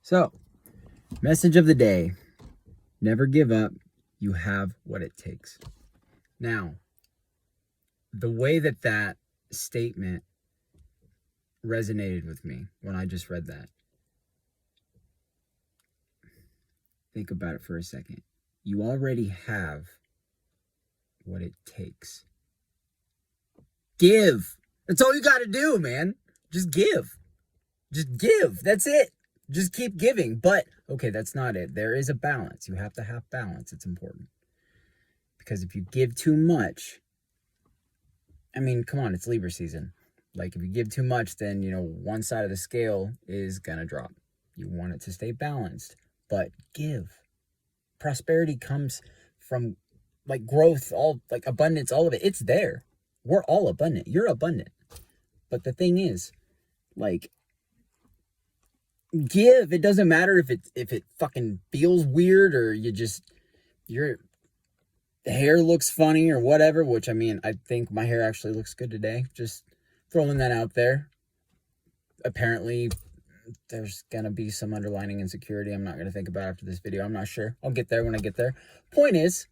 So, message of the day. Never give up. You have what it takes. Now, the way that statement resonated with me when I just read that. Think about it for a second. You already have what it takes. Give. That's all you got to do, man. Just give. Just give. That's it. Just keep giving. But, okay, that's not it. There is a balance. You have to have balance. It's important. Because if you give too much, I mean, come on, it's Libra season. Like, if you give too much, then, one side of the scale is going to drop. You want it to stay balanced. But give. Prosperity comes from, like, growth, like, abundance, all of it. It's there. We're all abundant. You're abundant. But the thing is, like, give. It doesn't matter if it fucking feels weird or your hair looks funny or whatever, which, I mean, I think my hair actually looks good today. Just throwing that out there. Apparently, there's gonna be some underlining insecurity I'm not gonna think about after this video. I'm not sure. I'll get there when I get there. Point is,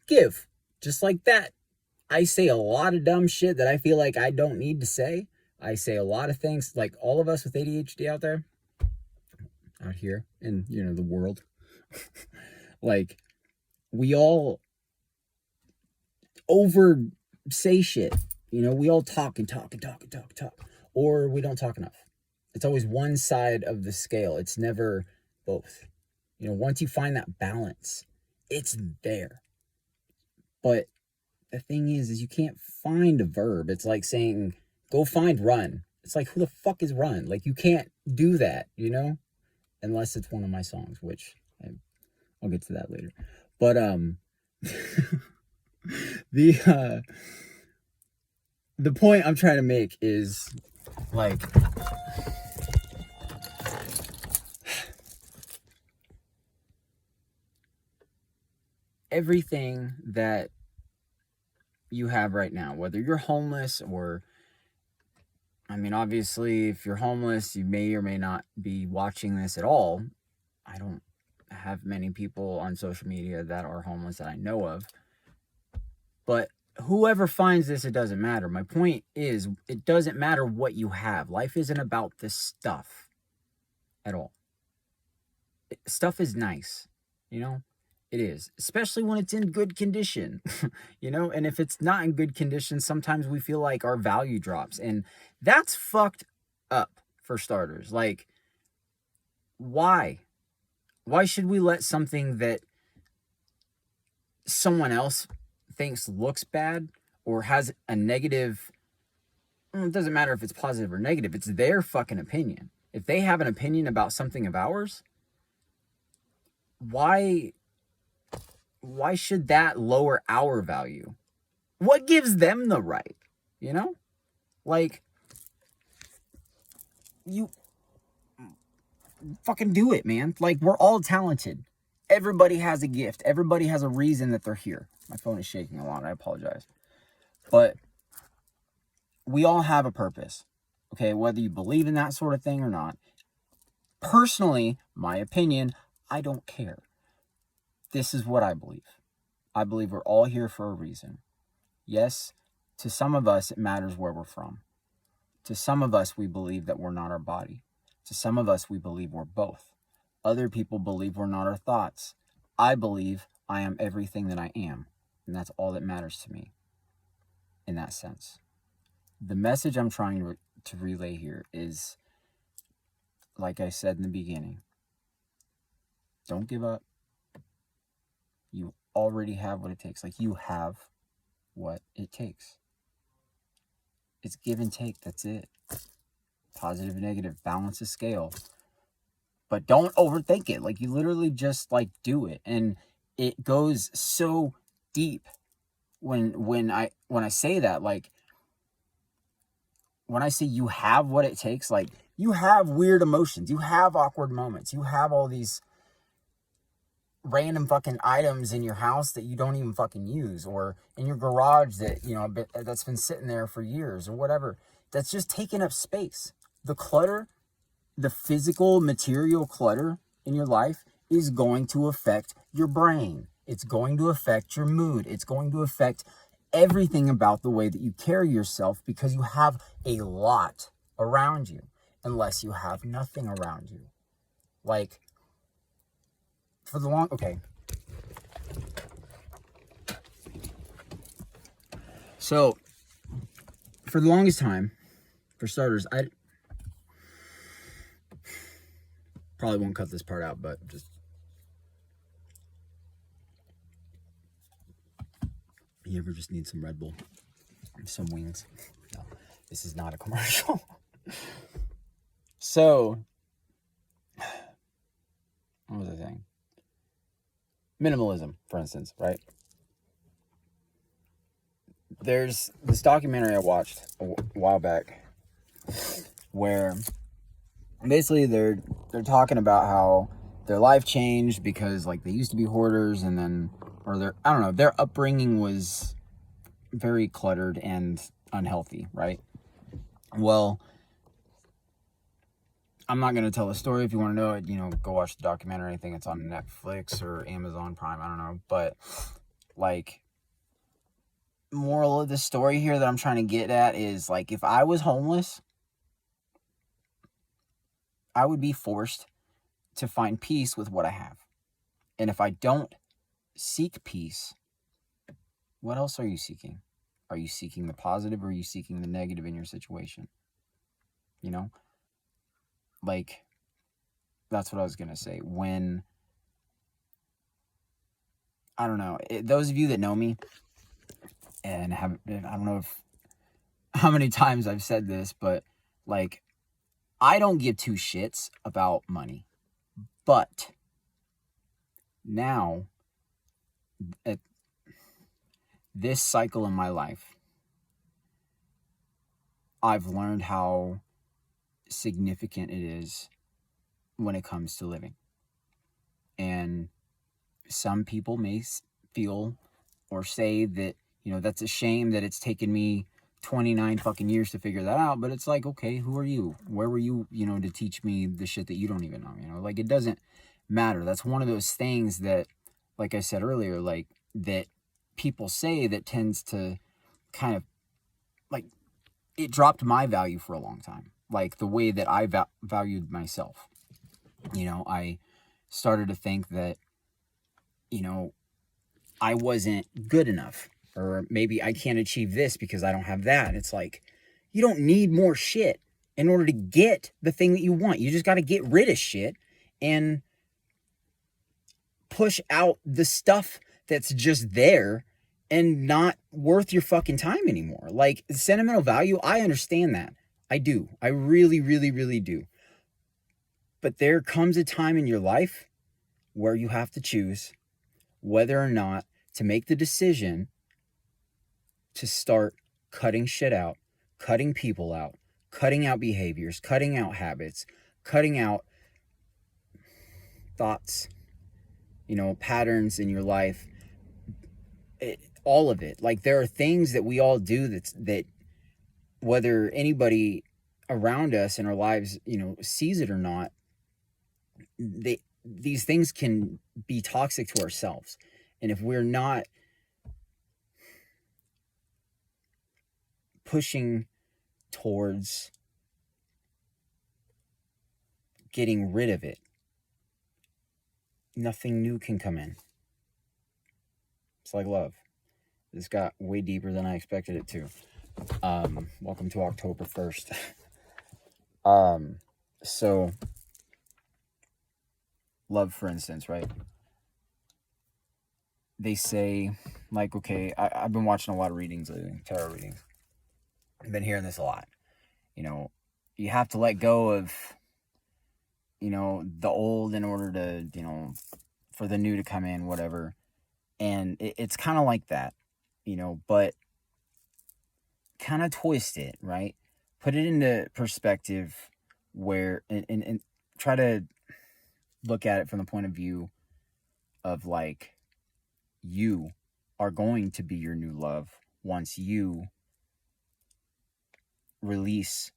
give. Just like that. I say a lot of dumb shit that I feel like I don't need to say. I say a lot of things, like all of us with ADHD out there, out here in, the world. Like, we all over say shit. We all talk and talk and talk and talk and talk. Or we don't talk enough. It's always one side of the scale. It's never both. Once you find that balance, it's there. But the thing is you can't find a verb. It's like saying, go find run. It's like, who the fuck is run? Like, you can't do that, unless it's one of my songs, which I'll get to that later. But the point I'm trying to make is, like, everything that you have right now, whether you're homeless or, I mean, obviously, if you're homeless, you may or may not be watching this at all. I don't have many people on social media that are homeless that I know of. But whoever finds this, it doesn't matter. My point is, it doesn't matter what you have. Life isn't about the stuff at all. Stuff is nice, It is, especially when it's in good condition, and if it's not in good condition, sometimes we feel like our value drops, and that's fucked up, for starters. Like, why should we let something that someone else thinks looks bad or has a negative, it doesn't matter if it's positive or negative, it's their fucking opinion. If they have an opinion about something of ours, why should that lower our value? What gives them the right? Like, you fucking do it, man. Like, we're all talented. Everybody has a gift. Everybody has a reason that they're here. My phone is shaking a lot. I apologize. But we all have a purpose. Okay, whether you believe in that sort of thing or not. Personally, my opinion, I don't care. This is what I believe. I believe we're all here for a reason. Yes, to some of us, it matters where we're from. To some of us, we believe that we're not our body. To some of us, we believe we're both. Other people believe we're not our thoughts. I believe I am everything that I am, and that's all that matters to me in that sense. The message I'm trying to relay here is, like I said in the beginning, don't give up. You already have what it takes. Like, you have what it takes. It's give and take. That's it. Positive and negative. Balance the scale. But don't overthink it. Like, you literally just, like, do it. And it goes so deep when I say that. Like, when I say you have what it takes, like, you have weird emotions. You have awkward moments. You have all these random fucking items in your house that you don't even fucking use, or in your garage that, that's been sitting there for years or whatever. That's just taking up space. The clutter the physical material clutter in your life is going to affect your brain. It's going to affect your mood. It's going to affect everything about the way that you carry yourself, because you have a lot around you, unless you have nothing around you. Like, okay. So, for the longest time, for starters, I probably won't cut this part out, but just, you ever just need some Red Bull, some wings? No, this is not a commercial. So, what was I saying? Minimalism, for instance, right? There's this documentary I watched a while back where basically they're talking about how their life changed because, like, they used to be hoarders, and then, or their upbringing was very cluttered and unhealthy, right? Well, I'm not going to tell the story. If you want to know it, go watch the documentary. I think it's on Netflix or Amazon Prime. I don't know. But, like, moral of the story here that I'm trying to get at is, like, if I was homeless, I would be forced to find peace with what I have. And if I don't seek peace, what else are you seeking? Are you seeking the positive, or are you seeking the negative in your situation? Like, that's what I was going to say. When, I don't know, those of you that know me and I don't know how many times I've said this, but, like, I don't give two shits about money. But now, at this cycle in my life, I've learned how significant it is when it comes to living. And some people may feel or say that, that's a shame that it's taken me 29 fucking years to figure that out. But it's like, okay, who are you? Where were you, to teach me the shit that you don't even know? Like, it doesn't matter. That's one of those things that, like I said earlier, like, that people say that tends to kind of, like, it dropped my value for a long time. Like, the way that I valued myself. I started to think that, I wasn't good enough, or maybe I can't achieve this because I don't have that. And it's like, you don't need more shit in order to get the thing that you want. You just got to get rid of shit and push out the stuff that's just there and not worth your fucking time anymore. Like, sentimental value, I understand that. I do. I really, really, really do. But there comes a time in your life where you have to choose whether or not to make the decision to start cutting shit out, cutting people out, cutting out behaviors, cutting out habits, cutting out thoughts, patterns in your life, all of it. Like, there are things that we all do that whether anybody around us in our lives, sees it or not, these things can be toxic to ourselves. And if we're not pushing towards getting rid of it, nothing new can come in. It's like love. This got way deeper than I expected it to. Welcome to October 1st. So, love, for instance, right? They say, like, okay, I've been watching a lot of readings lately, tarot readings. I've been hearing this a lot. You have to let go of, the old in order to, for the new to come in, whatever. And it's kind of like that, but kind of twist it, right? Put it into perspective where, and try to look at it from the point of view of, like, you are going to be your new love once you release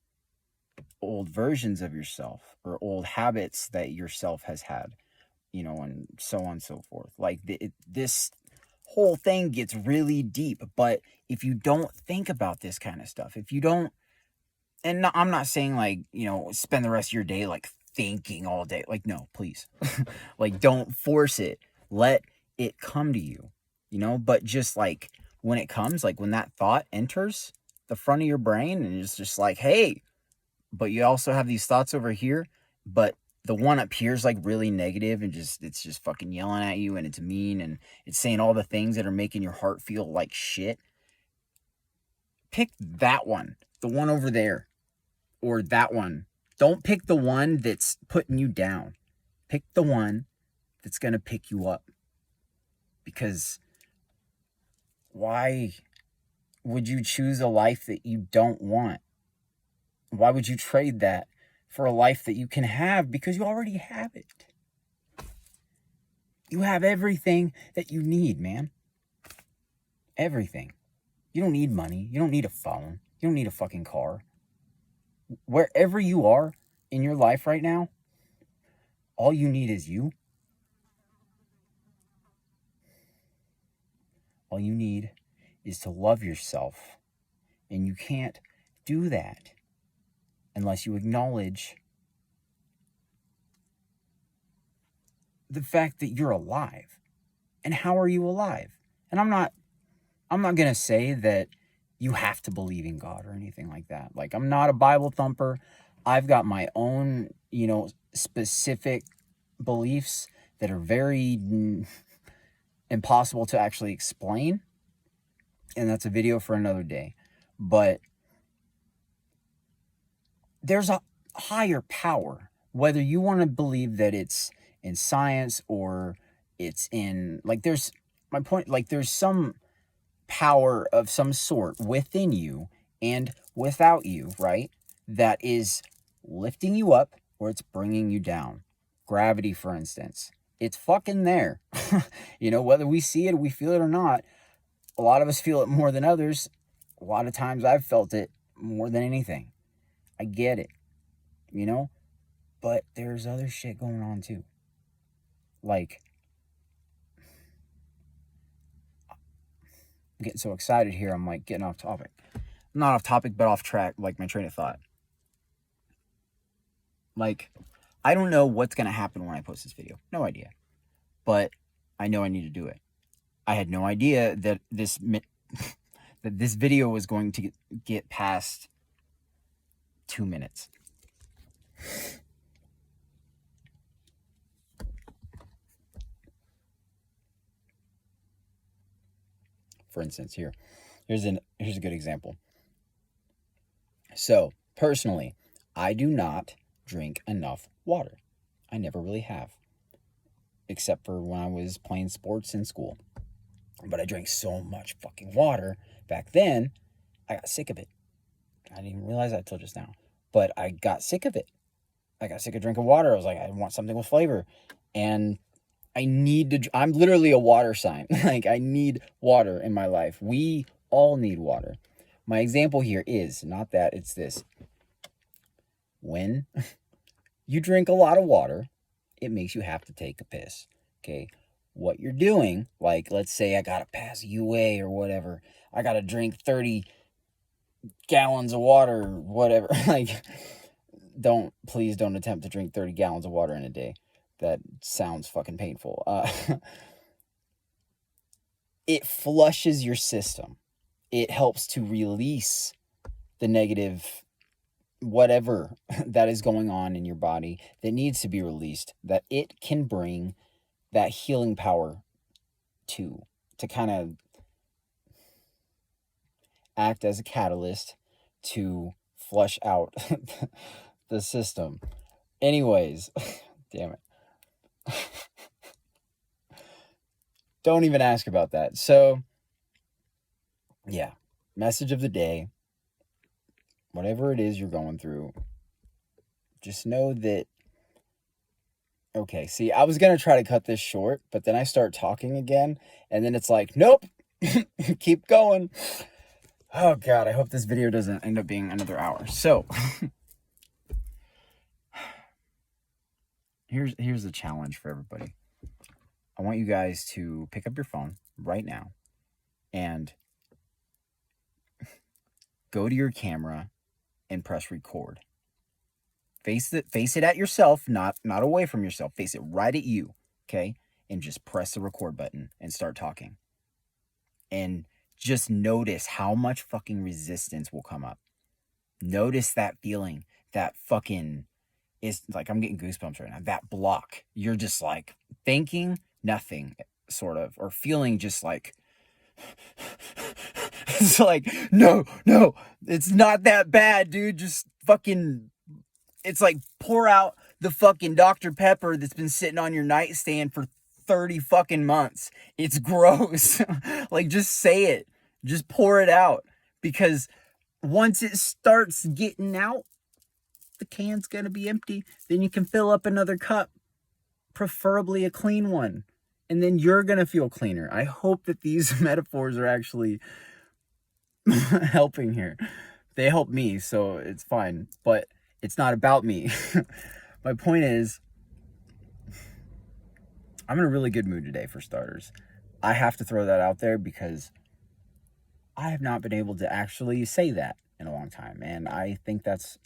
old versions of yourself or old habits that yourself has had, you know, and so on and so forth. Like this whole thing gets really deep. But if you don't think about this kind of stuff, if you don't, and no, I'm not saying like, you know, spend the rest of your day like thinking all day. Like, no, please. Like, don't force it. Let it come to you, you know, but just like when it comes, like when that thought enters the front of your brain and it's just like, hey, but you also have these thoughts over here, but the one up here is like really negative and just it's just fucking yelling at you and it's mean and it's saying all the things that are making your heart feel like shit. Pick that one, the one over there, or that one. Don't pick the one that's putting you down. Pick the one that's going to pick you up. Because why would you choose a life that you don't want? Why would you trade that for a life that you can have? Because you already have it. You have everything that you need, man. Everything. You don't need money. You don't need a phone. You don't need a fucking car. Wherever you are in your life right now, all you need is you. All you need is to love yourself. And you can't do that unless you acknowledge the fact that you're alive. And how are you alive? And I'm not going to say that you have to believe in God or anything like that. Like, I'm not a Bible thumper. I've got my own, you know, specific beliefs that are very impossible to actually explain. And that's a video for another day. But there's a higher power, whether you want to believe that it's in science or it's in, like, there's, my point, like, there's some power of some sort within you and without you, right? That is lifting you up or it's bringing you down. Gravity, for instance, it's fucking there. You know, whether we see it, we feel it or not, a lot of us feel it more than others. A lot of times I've felt it more than anything. I get it, you know, but there's other shit going on too. Like, I'm getting so excited here. I'm like getting off topic. Not off topic, but off track, like my train of thought. Like, I don't know what's going to happen when I post this video. No idea. But I know I need to do it. I had no idea that this video was going to get past 2 minutes. For instance, here's a good example. So, personally, I do not drink enough water. I never really have. Except for when I was playing sports in school. But I drank so much fucking water back then, I got sick of it. I didn't even realize that till just now. But I got sick of it. I got sick of drinking water. I was like, I want something with flavor. And I'm literally a water sign. Like, I need water in my life. We all need water. My example here is not that, it's this. When you drink a lot of water, it makes you have to take a piss. Okay. What you're doing, like, let's say I got to pass UA or whatever. I got to drink 30 gallons of water or whatever. Like, please don't attempt to drink 30 gallons of water in a day. That sounds fucking painful. It flushes your system. It helps to release the negative whatever that is going on in your body that needs to be released, that it can bring that healing power to kind of act as a catalyst to flush out the system. Anyways, damn it. Don't even ask about that. So, yeah, message of the day. Whatever it is you're going through, just know that, okay, see, I was going to try to cut this short, but then I start talking again, and then it's like, nope, keep going. Oh, God, I hope this video doesn't end up being another hour. So, here's the challenge for everybody. I want you guys to pick up your phone right now and go to your camera and press record. Face it at yourself, not away from yourself. Face it right at you, okay? And just press the record button and start talking. And just notice how much fucking resistance will come up. Notice that feeling, that fucking, it's like, I'm getting goosebumps right now. That block. You're just like thinking nothing, sort of, or feeling just like, it's like, no, it's not that bad, dude. Just fucking, it's like pour out the fucking Dr. Pepper that's been sitting on your nightstand for 30 fucking months. It's gross. Like, just say it. Just pour it out. Because once it starts getting out, the can's gonna be empty. Then you can fill up another cup, preferably a clean one. And then you're gonna feel cleaner. I hope that these metaphors are actually helping here. They help me, so it's fine. But it's not about me. My point is, I'm in a really good mood today, for starters. I have to throw that out there because I have not been able to actually say that in a long time. And I think that's,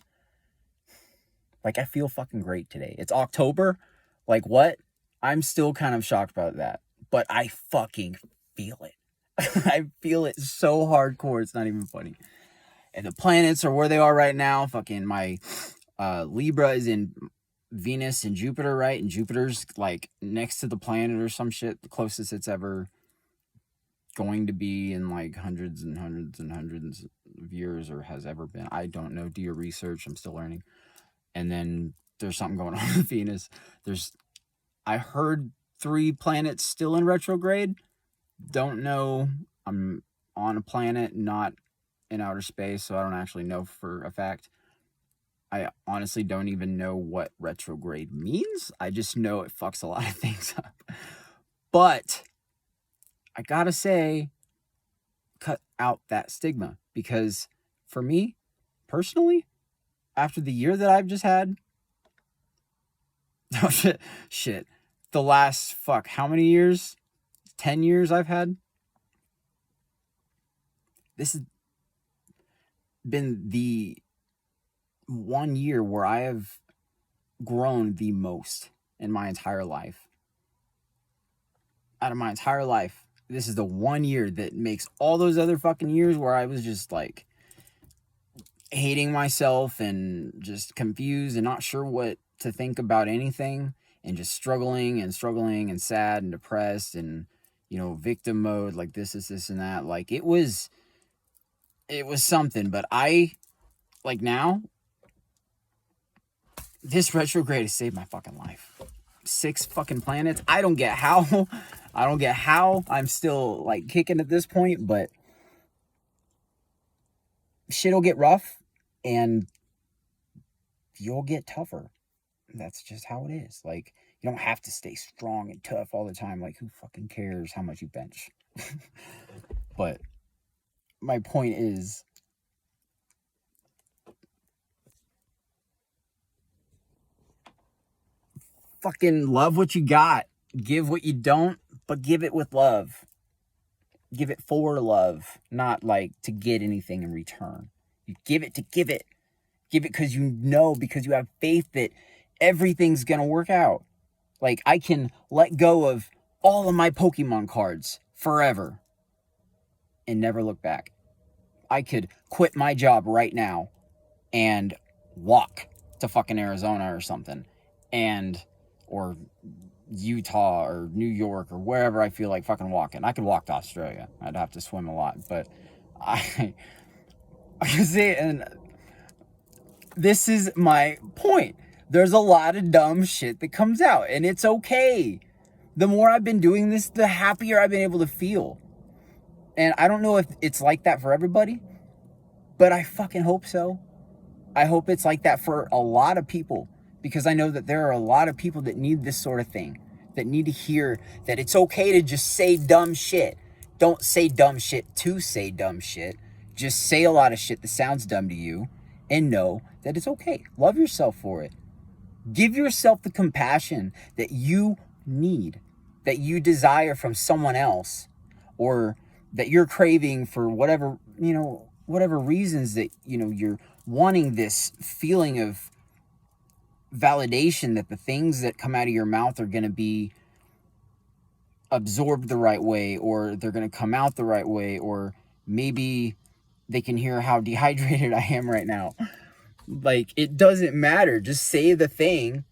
like, I feel fucking great today. It's October. Like, what? I'm still kind of shocked about that. But I fucking feel it. I feel it so hardcore, it's not even funny. And the planets are where they are right now. Fucking my Libra is in Venus and Jupiter, right? And Jupiter's like next to the planet or some shit, the closest it's ever going to be in like hundreds and hundreds and hundreds of years, or has ever been. I don't know. Do your research. I'm still learning. And then there's something going on with Venus. I heard 3 planets still in retrograde. Don't know. I'm on a planet, not in outer space, so I don't actually know for a fact. I honestly don't even know what retrograde means. I just know it fucks a lot of things up. But I gotta say, cut out that stigma, because for me, personally, after the year that I've just had, oh shit, the last, how many years? 10 years I've had? This has been the 1 year where I have grown the most in my entire life. Out of my entire life, this is the 1 year that makes all those other fucking years where I was just like hating myself and just confused and not sure what to think about anything, and just struggling and sad and depressed and, you know, victim mode, like this and that. Like, it was something. But I, like, now, this retrograde has saved my fucking life. 6 fucking planets. I don't get how I'm still like kicking at this point, but shit'll get rough and you'll get tougher. That's just how it is. Like, you don't have to stay strong and tough all the time. Like, who fucking cares how much you bench? But my point is, fucking love what you got. Give what you don't, but give it with love. Give it for love, not like to get anything in return. You give it to give it. Give it because you know, because you have faith that everything's going to work out. Like, I can let go of all of my Pokemon cards forever and never look back. I could quit my job right now and walk to fucking Arizona or something, or Utah or New York or wherever I feel like fucking walking. I could walk to Australia. I'd have to swim a lot, but I can see, and this is my point. There's a lot of dumb shit that comes out, and it's okay. The more I've been doing this, the happier I've been able to feel. And I don't know if it's like that for everybody, but I fucking hope so. I hope it's like that for a lot of people, because I know that there are a lot of people that need this sort of thing, that need to hear that it's okay to just say dumb shit. Don't say dumb shit to say dumb shit. Just say a lot of shit that sounds dumb to you and know that it's okay. Love yourself for it. Give yourself the compassion that you need, that you desire from someone else, or that you're craving for whatever, whatever reasons that, you're wanting this feeling of validation that the things that come out of your mouth are going to be absorbed the right way, or they're going to come out the right way, or maybe they can hear how dehydrated I am right now. Like, it doesn't matter. Just say the thing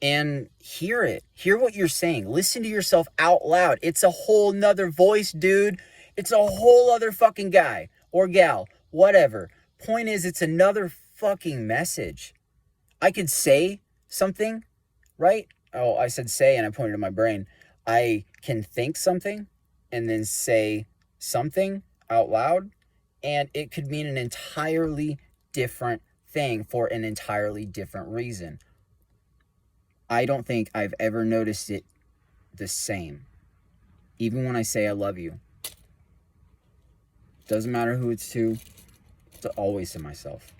and hear it. Hear what you're saying. Listen to yourself out loud. It's a whole nother voice, dude. It's a whole other fucking guy or gal, whatever. Point is, it's another fucking message. I could say something, right? Oh, I said say and I pointed to my brain. I can think something and then say something out loud, and it could mean an entirely different thing for an entirely different reason. I don't think I've ever noticed it the same. Even when I say I love you. Doesn't matter who it's to. It's always to myself.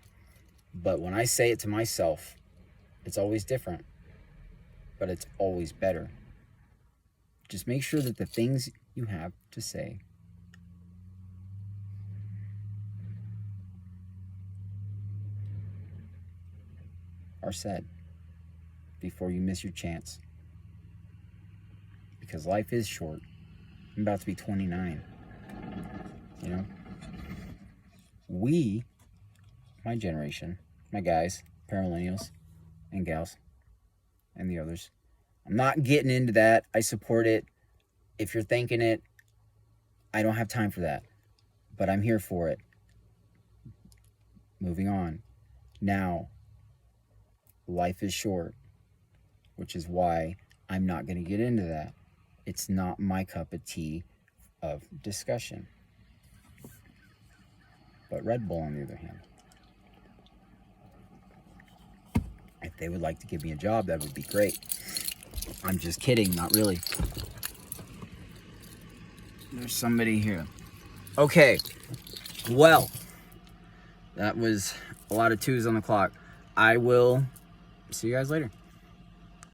But when I say it to myself, it's always different. But it's always better. Just make sure that the things you have to say are said before you miss your chance. Because life is short. I'm about to be 29. We, my generation, my guys, paramillennials and gals, and the others, I'm not getting into that. I support it. If you're thinking it, I don't have time for that. But I'm here for it. Moving on. Now, life is short, which is why I'm not going to get into that. It's not my cup of tea of discussion. But Red Bull, on the other hand, if they would like to give me a job, that would be great. I'm just kidding, not really. There's somebody here. Okay, well, that was a lot of twos on the clock. I will see you guys later.